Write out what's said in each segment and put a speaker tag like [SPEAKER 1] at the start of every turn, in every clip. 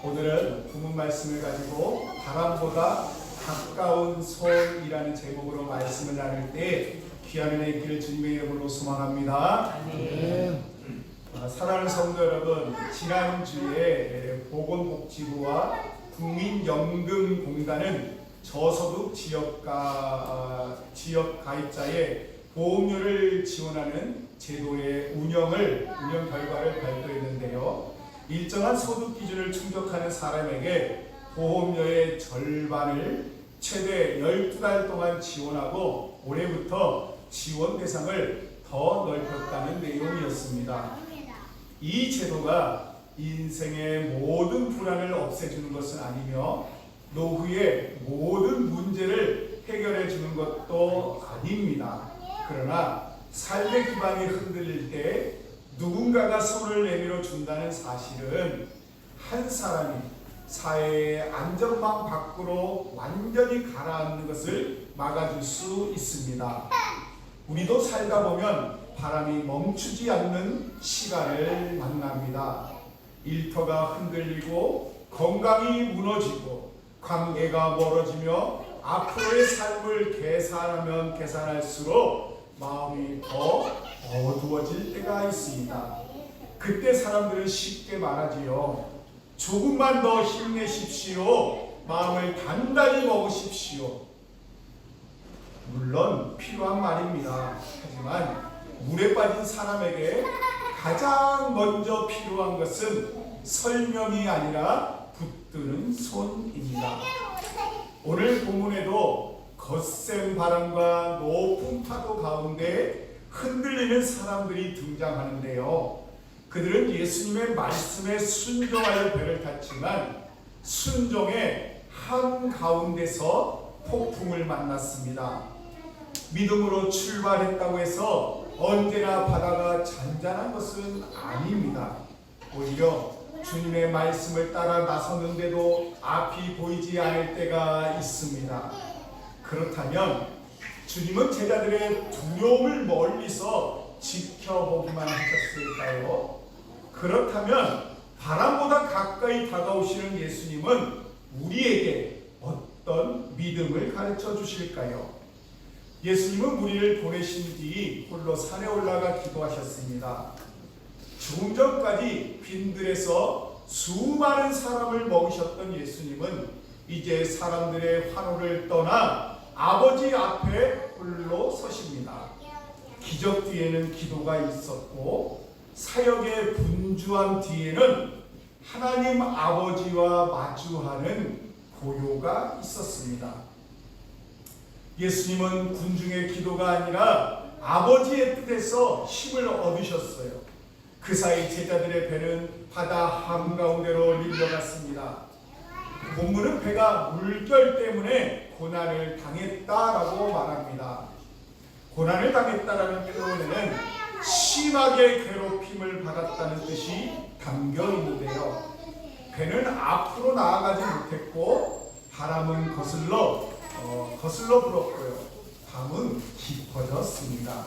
[SPEAKER 1] 오늘은 본문 말씀을 가지고 바람보다 가까운 손이라는 제목으로 말씀을 나눌 때 귀한 은혜 있기를 주님의 이름으로 소망합니다.
[SPEAKER 2] 아멘.
[SPEAKER 1] 사랑하는 성도 여러분, 지난주에 보건복지부와 국민연금공단은 저소득 지역 가입자의 보험료를 지원하는 제도의 운영 결과를 발표했는데요. 일정한 소득 기준을 충족하는 사람에게 보험료의 절반을 최대 12달 동안 지원하고 올해부터 지원 대상을 더 넓혔다는 내용이었습니다. 이 제도가 인생의 모든 불안을 없애주는 것은 아니며 노후의 모든 문제를 해결해 주는 것도 아닙니다. 그러나 삶의 기반이 흔들릴 때 누군가가 손을 내밀어 준다는 사실은 한 사람이 사회의 안전망 밖으로 완전히 가라앉는 것을 막아줄 수 있습니다. 우리도 살다 보면 바람이 멈추지 않는 시간을 만납니다. 일터가 흔들리고 건강이 무너지고 관계가 멀어지며 앞으로의 삶을 계산하면 계산할수록 마음이 더 어두워질 때가 있습니다. 그때 사람들은 쉽게 말하지요. 조금만 더 힘내십시오. 마음을 단단히 먹으십시오. 물론 필요한 말입니다. 하지만 물에 빠진 사람에게 가장 먼저 필요한 것은 설명이 아니라 붙드는 손입니다. 오늘 본문에도 거센 바람과 높은 파도 가운데 흔들리는 사람들이 등장하는데요. 그들은 예수님의 말씀에 순종하여 배를 탔지만 순종의 한가운데서 폭풍을 만났습니다. 믿음으로 출발했다고 해서 언제나 바다가 잔잔한 것은 아닙니다. 오히려 주님의 말씀을 따라 나섰는데도 앞이 보이지 않을 때가 있습니다. 그렇다면 주님은 제자들의 두려움을 멀리서 지켜보기만 하셨을까요? 그렇다면 바람보다 가까이 다가오시는 예수님은 우리에게 어떤 믿음을 가르쳐 주실까요? 예수님은 무리를 보내신 뒤 홀로 산에 올라가 기도하셨습니다. 조금 전까지 빈들에서 수많은 사람을 먹이셨던 예수님은 이제 사람들의 환호를 떠나 아버지 앞에 홀로 서십니다. 기적 뒤에는 기도가 있었고 사역의 분주함 뒤에는 하나님 아버지와 마주하는 고요가 있었습니다. 예수님은 군중의 기도가 아니라 아버지의 뜻에서 힘을 얻으셨어요. 그 사이 제자들의 배는 바다 한가운데로 밀려갔습니다. 본문은 배가 물결 때문에 고난을 당했다라고 말합니다. 고난을 당했다라는 표현에는 심하게 괴롭힘을 받았다는 뜻이 담겨 있는데요. 배는 앞으로 나아가지 못했고 바람은 거슬러 불었고요. 밤은 깊어졌습니다.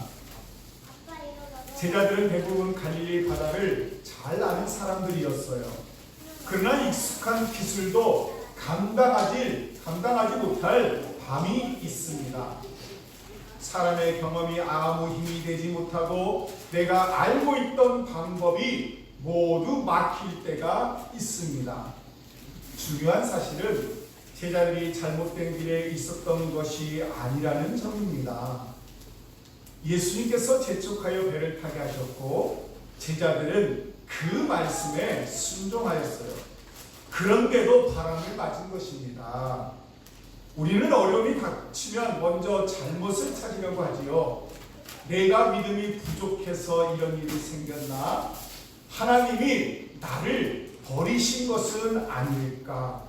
[SPEAKER 1] 제자들은 대부분 갈릴리 바다를 잘 아는 사람들이었어요. 그러나 익숙한 기술도 감당하지 못할 밤이 있습니다. 사람의 경험이 아무 힘이 되지 못하고 내가 알고 있던 방법이 모두 막힐 때가 있습니다. 중요한 사실은 제자들이 잘못된 길에 있었던 것이 아니라는 점입니다. 예수님께서 재촉하여 배를 타게 하셨고 제자들은 그 말씀에 순종하였어요. 그런데도 바람을 맞은 것입니다. 우리는 어려움이 닥치면 먼저 잘못을 찾으려고 하지요. 내가 믿음이 부족해서 이런 일이 생겼나? 하나님이 나를 버리신 것은 아닐까?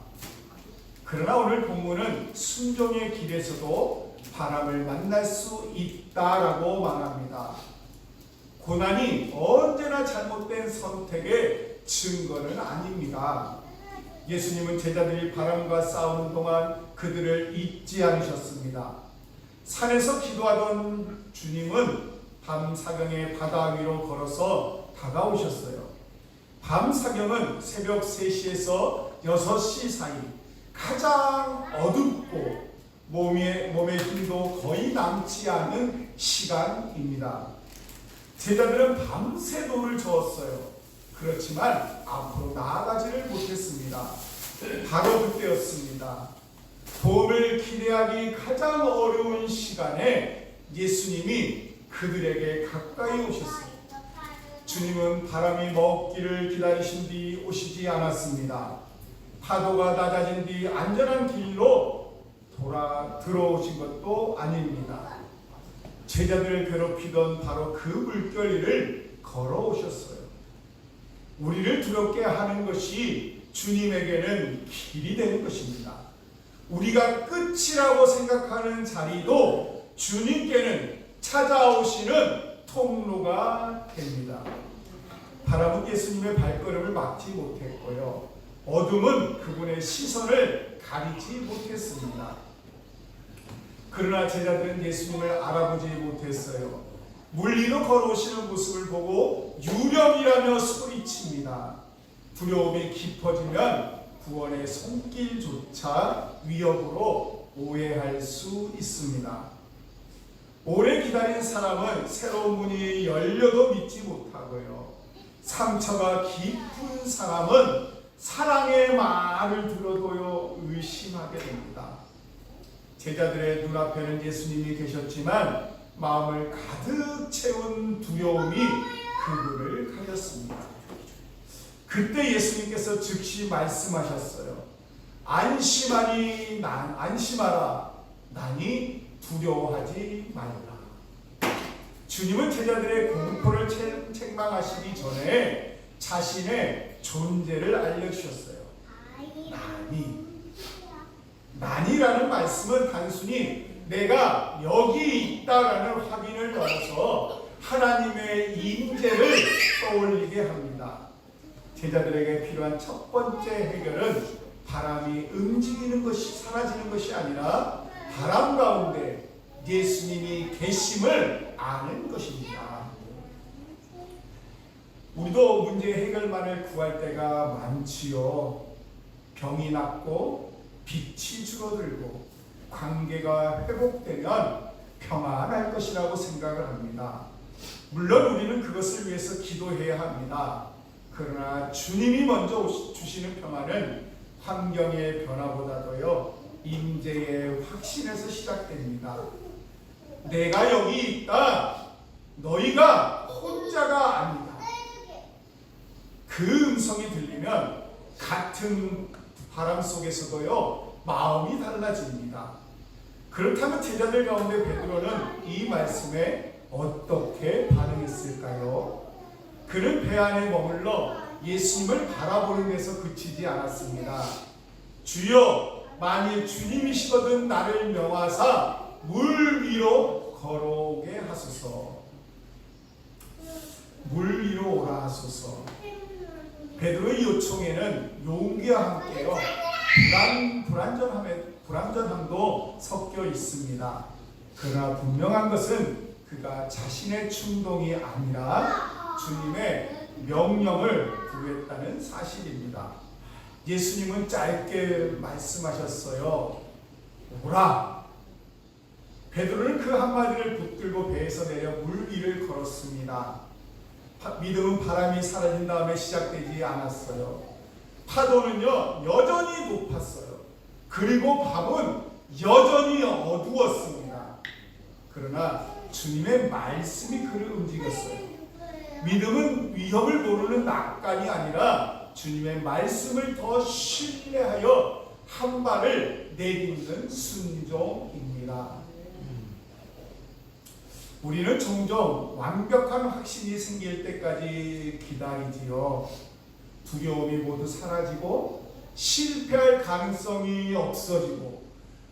[SPEAKER 1] 그러나 오늘 본문은 순종의 길에서도 바람을 만날 수 있다라고 말합니다. 고난이 언제나 잘못된 선택의 증거는 아닙니다. 예수님은 제자들이 바람과 싸우는 동안 그들을 잊지 않으셨습니다. 산에서 기도하던 주님은 밤 사경에 바다 위로 걸어서 다가오셨어요. 밤 사경은 새벽 3시에서 6시 사이 가장 어둡고 몸의 힘도 거의 남지 않은 시간입니다. 제자들은 밤새 돌을 저었어요. 그렇지만 앞으로 나아가지를 못했습니다. 바로 그때였습니다. 도움을 기대하기 가장 어려운 시간에 예수님이 그들에게 가까이 오셨습니다. 주님은 바람이 먹기를 기다리신 뒤 오시지 않았습니다. 파도가 낮아진 뒤 안전한 길로 들어오신 것도 아닙니다. 제자들을 괴롭히던 바로 그 물결 걸어오셨어요. 우리를 두렵게 하는 것이 주님에게는 길이 되는 것입니다. 우리가 끝이라고 생각하는 자리도 주님께는 찾아오시는 통로가 됩니다. 바람은 예수님의 발걸음을 막지 못했고요. 어둠은 그분의 시선을 가리지 못했습니다. 그러나 제자들은 예수님을 알아보지 못했어요. 물 위로 걸어오시는 모습을 보고 유령이라며 소리칩니다. 두려움이 깊어지면 구원의 손길조차 위협으로 오해할 수 있습니다. 오래 기다린 사람은 새로운 문이 열려도 믿지 못하고요. 상처가 깊은 사람은 사랑의 말을 들어도요 의심하게 됩니다. 제자들의 눈앞에는 예수님이 계셨지만 마음을 가득 채운 두려움이 그들을 가렸습니다. 그때 예수님께서 즉시 말씀하셨어요. 안심하라. 나니 두려워하지 말라. 주님은 제자들의 공포를 책망하시기 전에 자신의 존재를 알려주셨어요. 나니라는 말씀은 단순히 내가 여기 있다라는 확인을 넘어서 하나님의 임재를 떠올리게 합니다. 제자들에게 필요한 첫 번째 해결은 바람이 움직이는 것이 사라지는 것이 아니라 바람 가운데 예수님이 계심을 아는 것입니다. 우리도 문제 해결만을 구할 때가 많지요. 병이 낫고 빛이 줄어들고 관계가 회복되면 평안할 것이라고 생각을 합니다. 물론 우리는 그것을 위해서 기도해야 합니다. 그러나 주님이 먼저 주시는 평안은 환경의 변화보다도요 임재의 확신에서 시작됩니다. 내가 여기 있다. 너희가 혼자가 아니다. 그 음성이 들리면 같은 바람 속에서도요 마음이 달라집니다. 그렇다면 제자들 가운데 베드로는 이 말씀에 어떻게 반응했을까요? 그는 배 안에 머물러 예수님을 바라보는 데서 그치지 않았습니다. 주여, 만일 주님이시거든 나를 명하사 물 위로 걸어오게 하소서. 물 위로 오라 하소서. 베드로의 요청에는 용기와 함께요 불안전함도 섞여 있습니다. 그러나 분명한 것은 그가 자신의 충동이 아니라 주님의 명령을 구했다는 사실입니다. 예수님은 짧게 말씀하셨어요. 오라. 베드로는 그 한마디를 붙들고 배에서 내려 물 위를 걸었습니다. 믿음은 바람이 사라진 다음에 시작되지 않았어요. 파도는요 여전히 높았어요. 그리고 밤은 여전히 어두웠습니다. 그러나 주님의 말씀이 그를 움직였어요. 믿음은 위협을 모르는 낙관이 아니라 주님의 말씀을 더 신뢰하여 한 발을 내딛는 순종입니다. 우리는 종종 완벽한 확신이 생길 때까지 기다리지요. 두려움이 모두 사라지고 실패할 가능성이 없어지고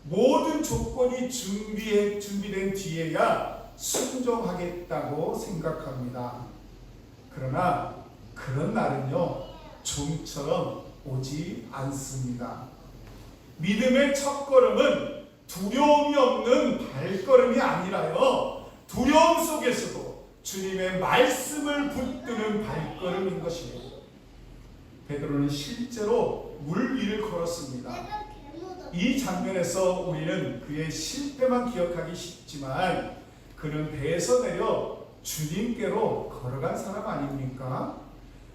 [SPEAKER 1] 모든 조건이 준비된 뒤에야 순종하겠다고 생각합니다. 그러나 그런 날은요 좀처럼 오지 않습니다. 믿음의 첫걸음은 두려움이 없는 발걸음이 아니라요 두려움 속에서도 주님의 말씀을 붙드는 발걸음인 것입니다. 베드로는 실제로 물 위를 걸었습니다. 이 장면에서 우리는 그의 실패만 기억하기 쉽지만 그는 배에서 내려 주님께로 걸어간 사람 아닙니까?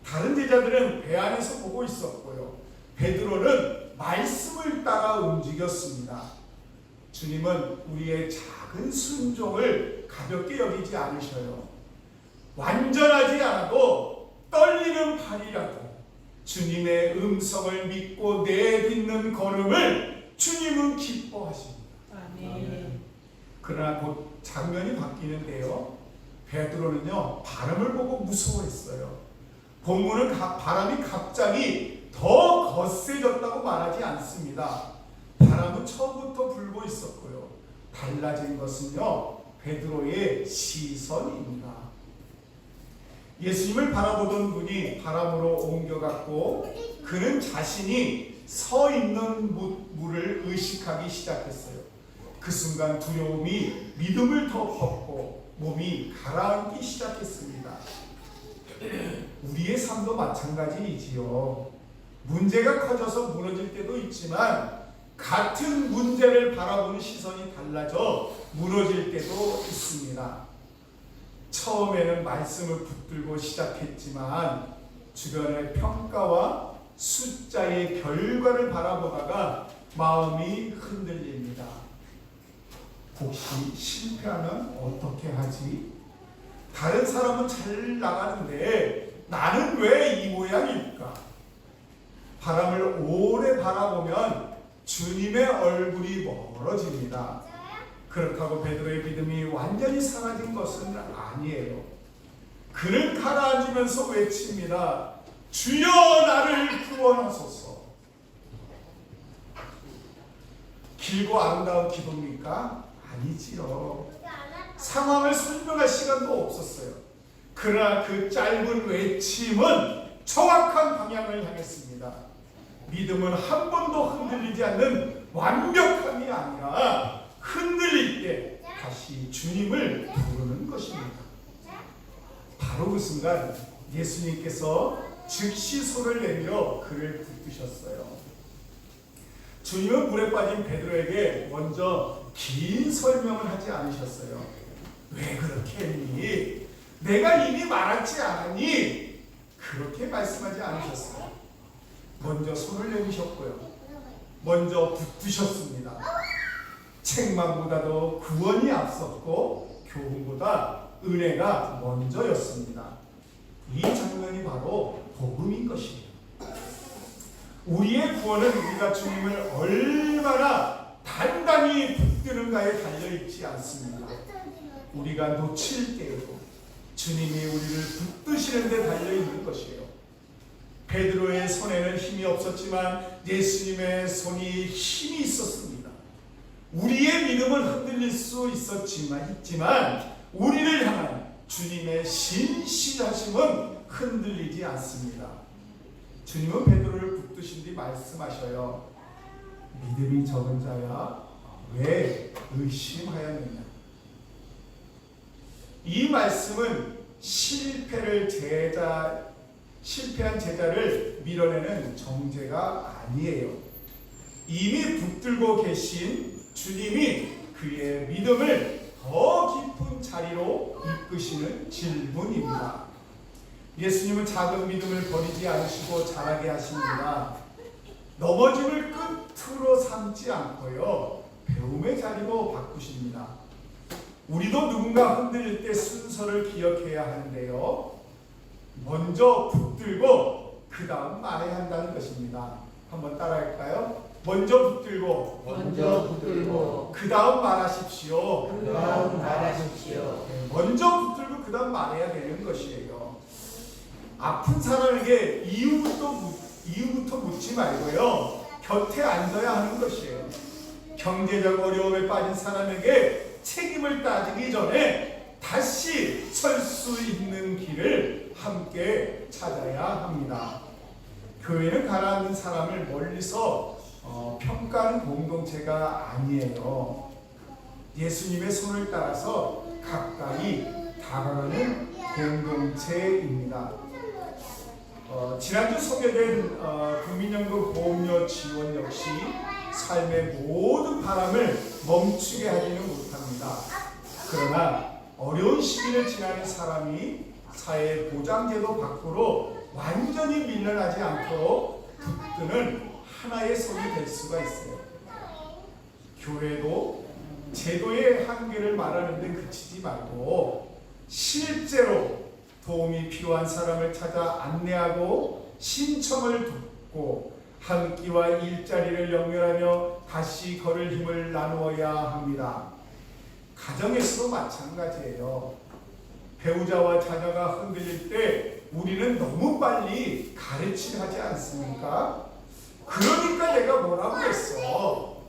[SPEAKER 1] 다른 제자들은 배 안에서 보고 있었고요. 베드로는 말씀을 따라 움직였습니다. 주님은 우리의 작은 순종을 가볍게 여기지 않으셔요. 완전하지 않아도 떨리는 발이라도 주님의 음성을 믿고 내딛는 걸음을 주님은 기뻐하십니다.
[SPEAKER 2] 아멘.
[SPEAKER 1] 그러나 곧 장면이 바뀌는데요. 베드로는요 바람을 보고 무서워했어요. 본문은 바람이 갑자기 더 거세졌다고 말하지 않습니다. 바람은 처음부터 불고 있었고요. 달라진 것은요 베드로의 시선입니다. 예수님을 바라보던 눈이 바람으로 옮겨갔고 그는 자신이 서 있는 물을 의식하기 시작했어요. 그 순간 두려움이 믿음을 덮었고 몸이 가라앉기 시작했습니다. 우리의 삶도 마찬가지이지요. 문제가 커져서 무너질 때도 있지만 같은 문제를 바라보는 시선이 달라져 무너질 때도 있습니다. 처음에는 말씀을 붙들고 시작했지만 주변의 평가와 숫자의 결과를 바라보다가 마음이 흔들립니다. 혹시 실패하면 어떻게 하지? 다른 사람은 잘 나가는데 나는 왜 이 모양일까? 바람을 오래 바라보면 주님의 얼굴이 멀어집니다. 그렇다고 베드로의 믿음이 완전히 사라진 것은 아니에요. 그는 가라앉으면서 외칩니다. 주여 나를 구원하소서. 길고 아름다운 기도입니까? 아니지요. 상황을 설명할 시간도 없었어요. 그러나 그 짧은 외침은 정확한 방향을 향했습니다. 믿음은 한 번도 흔들리지 않는 완벽함이 아니라 흔들릴 때 다시 주님을 부르는 것입니다. 바로 그 순간 예수님께서 즉시 손을 내밀어 그를 붙드셨어요. 주님은 물에 빠진 베드로에게 먼저 긴 설명을 하지 않으셨어요. 왜 그렇게 했니? 내가 이미 말하지 않았니? 그렇게 말씀하지 않으셨어요. 먼저 손을 내미셨고요. 먼저 붙드셨습니다. 책망보다도 구원이 앞섰고 교훈보다 은혜가 먼저였습니다. 이 장면이 바로 복음인 것입니다. 우리의 구원은 우리가 주님을 얼마나 단단히 붙드는가에 달려있지 않습니다. 우리가 놓칠 때에도 주님이 우리를 붙드시는 데 달려있는 것이에요. 베드로의 손에는 힘이 없었지만 예수님의 손이 힘이 있었습니다. 우리의 믿음은 흔들릴 수 있지만 우리를 향한 주님의 신실하심은 흔들리지 않습니다. 주님은 베드로를 붙드신 뒤 말씀하셔요. 믿음이 적은 자야 왜 의심하였느냐. 이 말씀은 실패한 제자를 밀어내는 정죄가 아니에요. 이미 붙들고 계신 주님이 그의 믿음을 더 깊은 자리로 이끄시는 질문입니다. 예수님은 작은 믿음을 버리지 않으시고 자라게 하십니다. 넘어짐을 끝으로 삼지 않고요. 배움의 자리로 바꾸십니다. 우리도 누군가 흔들릴 때 순서를 기억해야 하는데요. 먼저 붙들고 그 다음 말해야 한다는 것입니다. 한번 따라할까요? 먼저 붙들고 그 다음 말하십시오. 먼저 붙들고 그 다음 말해야 되는 것이에요. 아픈 사람에게 이유부터 묻지 말고요. 곁에 앉아야 하는 것이에요. 경제적 어려움에 빠진 사람에게 책임을 따지기 전에 다시 설 수 있는 길을 함께 찾아야 합니다. 교회는 가라앉는 사람을 멀리서 평가하는 공동체가 아니에요. 예수님의 손을 따라서 가까이 다가가는 공동체입니다. 지난주 소개된 국민연금 보험료 지원 역시 삶의 모든 바람을 멈추게 하지는 못합니다. 그러나 어려운 시기를 지나는 사람이 사회 보장제도 밖으로 완전히 밀려나지 않도록 붙드는 하나의 손이 될 수가 있어요. 교회도 제도의 한계를 말하는 데 그치지 말고 실제로 도움이 필요한 사람을 찾아 안내하고 신청을 돕고 한 끼와 일자리를 연결하며 다시 걸을 힘을 나누어야 합니다. 가정에서도 마찬가지예요. 배우자와 자녀가 흔들릴 때 우리는 너무 빨리 가르치려 하지 않습니까? 그러니까 내가 뭐라고 했어.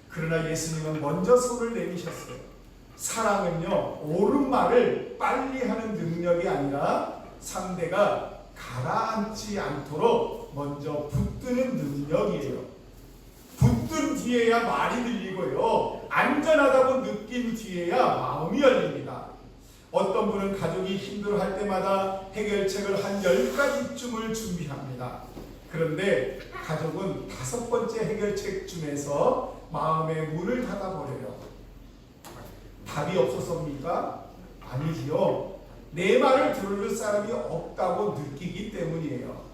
[SPEAKER 1] 그러나 예수님은 먼저 손을 내미셨어요. 사랑은요, 옳은 말을 빨리 하는 능력이 아니라 상대가 가라앉지 않도록 먼저 붙드는 능력이에요. 붙든 뒤에야 말이 들리고요, 안전하다고 느낀 뒤에야 마음이 열립니다. 어떤 분은 가족이 힘들어할 때마다 해결책을 한 10가지쯤을 준비합니다. 그런데 가족은 5번째 해결책쯤에서 마음의 문을 닫아버려요. 답이 없어서입니까? 아니지요. 내 말을 들을 사람이 없다고 느끼기 때문이에요.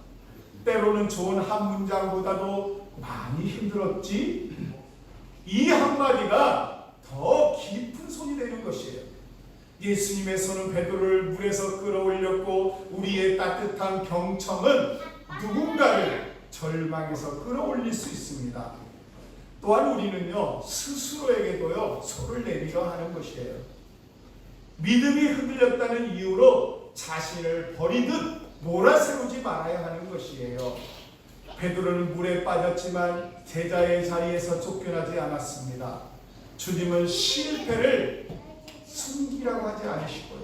[SPEAKER 1] 때로는 좋은 한 문장보다도 많이 힘들었지? 이 한마디가 더 깊은 손이 되는 것이에요. 예수님의 손은 베드로를 물에서 끌어올렸고 우리의 따뜻한 경청은 누군가를 절망에서 끌어올릴 수 있습니다. 또한 우리는요, 스스로에게도요, 손을 내밀어 하는 것이에요. 믿음이 흔들렸다는 이유로 자신을 버리듯 몰아세우지 말아야 하는 것이에요. 베드로는 물에 빠졌지만 제자의 자리에서 쫓겨나지 않았습니다. 주님은 실패를 숨기라고 하지 않으시고요,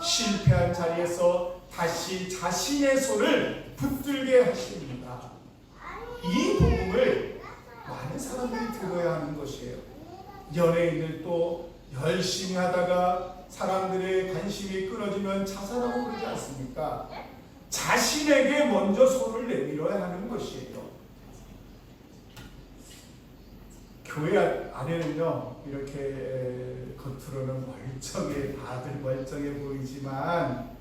[SPEAKER 1] 실패한 자리에서 다시 자신의 손을 붙들게 하십니다. 이 복음을 많은 사람들이 들어야 하는 것이에요. 연예인들도 열심히 하다가 사람들의 관심이 끊어지면 자살하고 그러지 않습니까? 자신에게 먼저 손을 내밀어야 하는 것이에요. 교회 안에는요, 이렇게 겉으로는 멀쩡해, 다들 멀쩡해 보이지만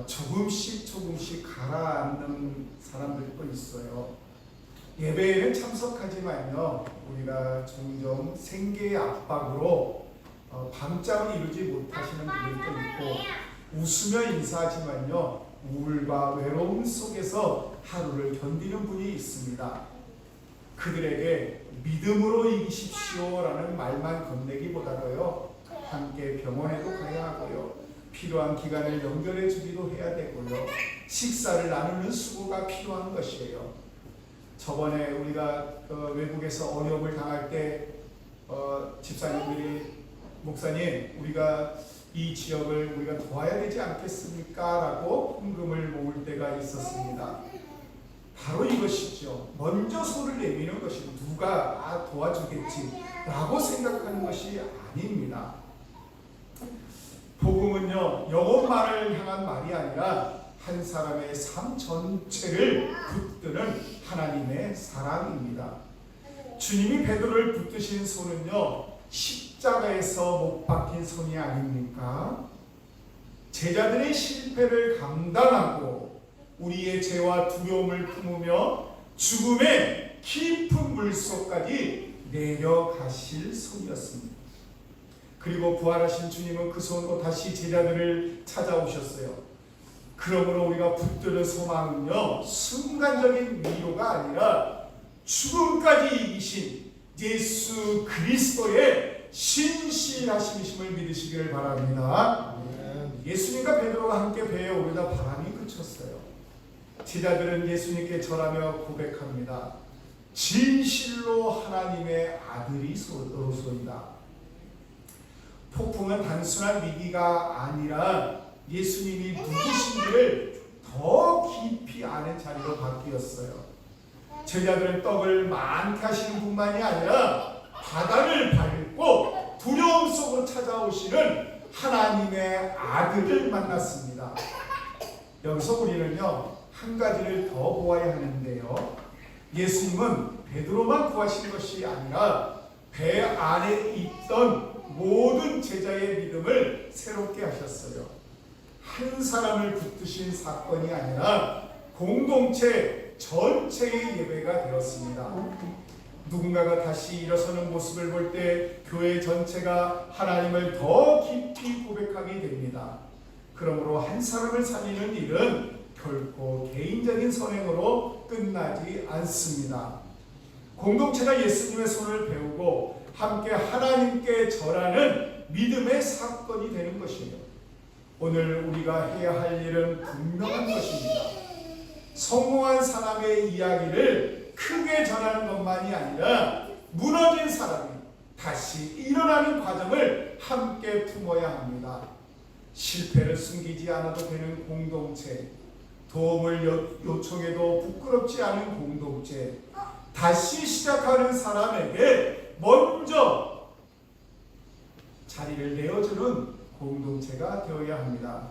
[SPEAKER 1] 조금씩 가라앉는 사람들도 있어요. 예배에는 참석하지만요, 우리가 종종 생계의 압박으로 밤잠을 이루지 못하시는 분들도 있고, 웃으며 인사하지만요, 우울과 외로움 속에서 하루를 견디는 분이 있습니다. 그들에게 믿음으로 이기십시오라는 말만 건네기보다도요, 함께 병원에도 가야 하고요, 필요한 기간을 연결해 주기도 해야 되고요, 식사를 나누는 수고가 필요한 것이에요. 저번에 우리가 외국에서 어려움을 당할 때 집사님들이 목사님, 우리가 이 지역을 우리가 도와야 되지 않겠습니까? 라고 헌금을 모을 때가 있었습니다. 바로 이것이죠. 먼저 손을 내미는 것이 누가 도와주겠지 라고 생각하는 것이 아닙니다. 복음은요, 영혼만을 향한 말이 아니라 한 사람의 삶 전체를 붙드는 하나님의 사랑입니다. 주님이 베드로를 붙드신 손은요, 십자가에서 못 박힌 손이 아닙니까? 제자들의 실패를 감당하고 우리의 죄와 두려움을 품으며 죽음의 깊은 물속까지 내려가실 손이었습니다. 그리고 부활하신 주님은 그 손으로 다시 제자들을 찾아오셨어요. 그러므로 우리가 붙드는 소망은요, 순간적인 위로가 아니라 죽음까지 이기신 예수 그리스도의 신실하심을 믿으시기를 바랍니다. 예수님과 베드로가 함께 배에 오르다 바람이 그쳤어요. 제자들은 예수님께 절하며 고백합니다. 진실로 하나님의 아들이소이다. 폭풍은 단순한 위기가 아니라 예수님이 누구신지를 더 깊이 아는 자리로 바뀌었어요. 제자들은 떡을 많게 하시는 분만이 아니라 바다를 밟고 두려움 속으로 찾아오시는 하나님의 아들을 만났습니다. 여기서 우리는요 한 가지를 더 보아야 하는데요. 예수님은 베드로만 구하신 것이 아니라 배 안에 있던 모든 제자의 믿음을 새롭게 하셨어요. 한 사람을 붙드신 사건이 아니라 공동체 전체의 예배가 되었습니다. 누군가가 다시 일어서는 모습을 볼 때 교회 전체가 하나님을 더 깊이 고백하게 됩니다. 그러므로 한 사람을 살리는 일은 결코 개인적인 선행으로 끝나지 않습니다. 공동체가 예수님의 손을 배우고 함께 하나님께 절하는 믿음의 사건이 되는 것이에요. 오늘 우리가 해야 할 일은 분명한 것입니다. 성공한 사람의 이야기를 크게 전하는 것만이 아니라 무너진 사람이 다시 일어나는 과정을 함께 품어야 합니다. 실패를 숨기지 않아도 되는 공동체, 도움을 요청해도 부끄럽지 않은 공동체, 다시 시작하는 사람에게 먼저 자리를 내어주는 공동체가 되어야 합니다.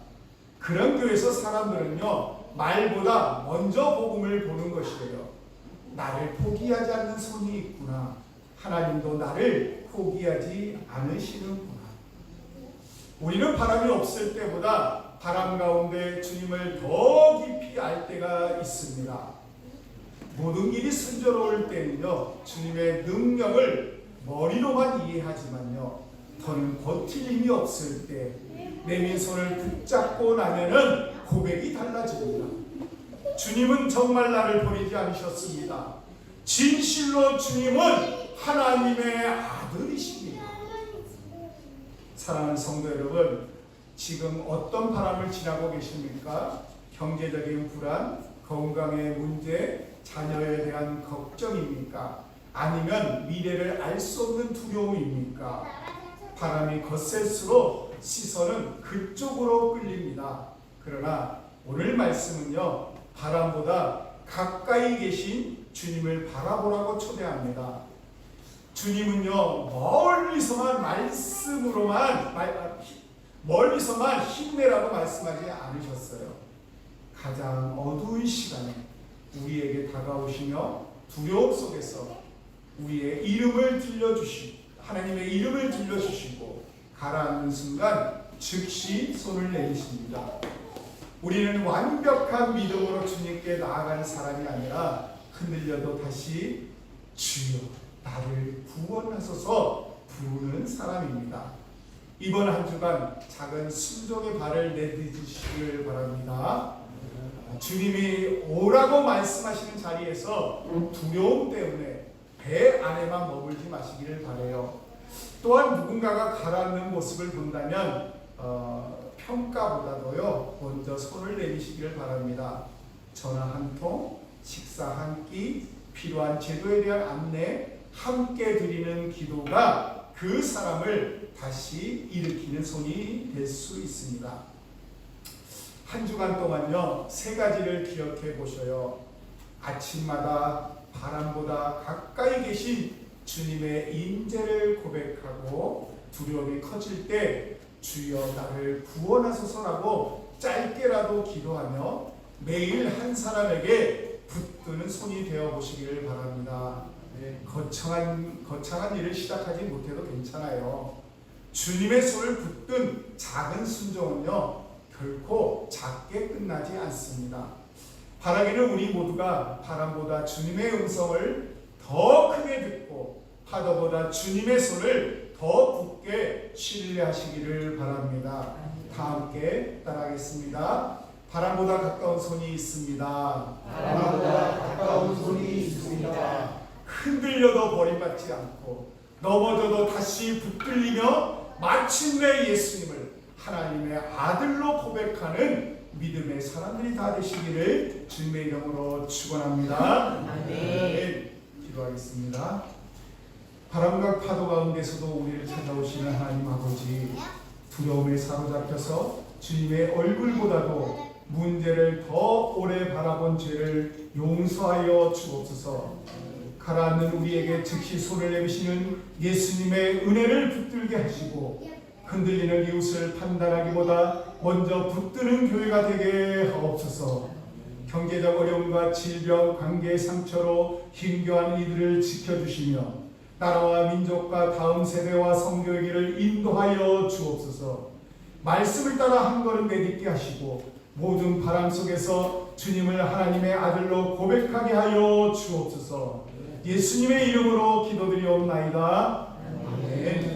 [SPEAKER 1] 그런 교회에서 사람들은요 말보다 먼저 복음을 보는 것이에요. 나를 포기하지 않는 손이 있구나. 하나님도 나를 포기하지 않으시는구나. 우리는 바람이 없을 때보다 바람 가운데 주님을 더 깊이 알 때가 있습니다. 모든 일이 순조로울 때는요 주님의 능력을 머리로만 이해하지만요 더는 버틸 힘이 없을 때 내민 손을 붙잡고 나면은 고백이 달라집니다. 주님은 정말 나를 버리지 않으셨습니다. 진실로 주님은 하나님의 아들이십니다. 사랑하는 성도 여러분, 지금 어떤 바람을 지나고 계십니까? 경제적인 불안, 건강의 문제, 자녀에 대한 걱정입니까? 아니면 미래를 알 수 없는 두려움입니까? 바람이 거셀수록 시선은 그쪽으로 끌립니다. 그러나 오늘 말씀은요 바람보다 가까이 계신 주님을 바라보라고 초대합니다. 주님은요 멀리서만 말씀으로만 멀리서만 힘내라고 말씀하지 않으셨어요. 가장 어두운 시간에 우리에게 다가오시며 두려움 속에서 우리의 이름을 들려주시고 하나님의 이름을 들려주시고 가라앉는 순간 즉시 손을 내리십니다. 우리는 완벽한 믿음으로 주님께 나아가는 사람이 아니라 흔들려도 다시 주여 나를 구원하소서 부르는 사람입니다. 이번 한 주간 작은 순종의 발을 내딛으시길 바랍니다. 주님이 오라고 말씀하시는 자리에서 두려움 때문에 배 안에만 머물지 마시기를 바라요. 또한 누군가가 가라앉는 모습을 본다면 평가보다도요 먼저 손을 내미시기를 바랍니다. 전화 한 통, 식사 한 끼, 필요한 제도에 대한 안내, 함께 드리는 기도가 그 사람을 다시 일으키는 손이 될 수 있습니다. 한 주간 동안요 3가지를 기억해 보셔요. 아침마다 바람보다 가까이 계신 주님의 임재를 고백하고 두려움이 커질 때 주여 나를 구원하소서라고 짧게라도 기도하며 매일 한 사람에게 붙드는 손이 되어 보시기를 바랍니다. 거창한 일을 시작하지 못해도 괜찮아요. 주님의 손을 붙든 작은 순종은요 결코 작게 끝나지 않습니다. 바라기는 우리 모두가 바람보다 주님의 음성을 더 크게 듣고 파도보다 주님의 손을 더 굳게 신뢰하시기를 바랍니다. 다 함께 따라하겠습니다. 바람보다 가까운 손이 있습니다.
[SPEAKER 2] 바람보다 가까운 손이 있습니다.
[SPEAKER 1] 흔들려도 버림받지 않고 넘어져도 다시 붙들리며 마침내 예수님을 하나님의 아들로 고백하는 믿음의 사람들이 다 되시기를 주님의 이름으로 축원합니다.
[SPEAKER 2] 아멘.
[SPEAKER 1] 기도하겠습니다. 바람과 파도 가운데서도 우리를 찾아오시는 하나님 아버지, 두려움에 사로잡혀서 주님의 얼굴보다도 문제를 더 오래 바라본 죄를 용서하여 주옵소서. 가라앉는 우리에게 즉시 손을 내미시는 예수님의 은혜를 붙들게 하시고 흔들리는 이웃을 판단하기보다 먼저 붙드는 교회가 되게 하옵소서. 경제적 어려움과 질병, 관계의 상처로 힘겨운 이들을 지켜주시며 나라와 민족과 다음 세대와 성교회를 인도하여 주옵소서. 말씀을 따라 한 걸음 내딛게 하시고 모든 바람 속에서 주님을 하나님의 아들로 고백하게 하여 주옵소서. 예수님의 이름으로 기도드리옵나이다. 아멘.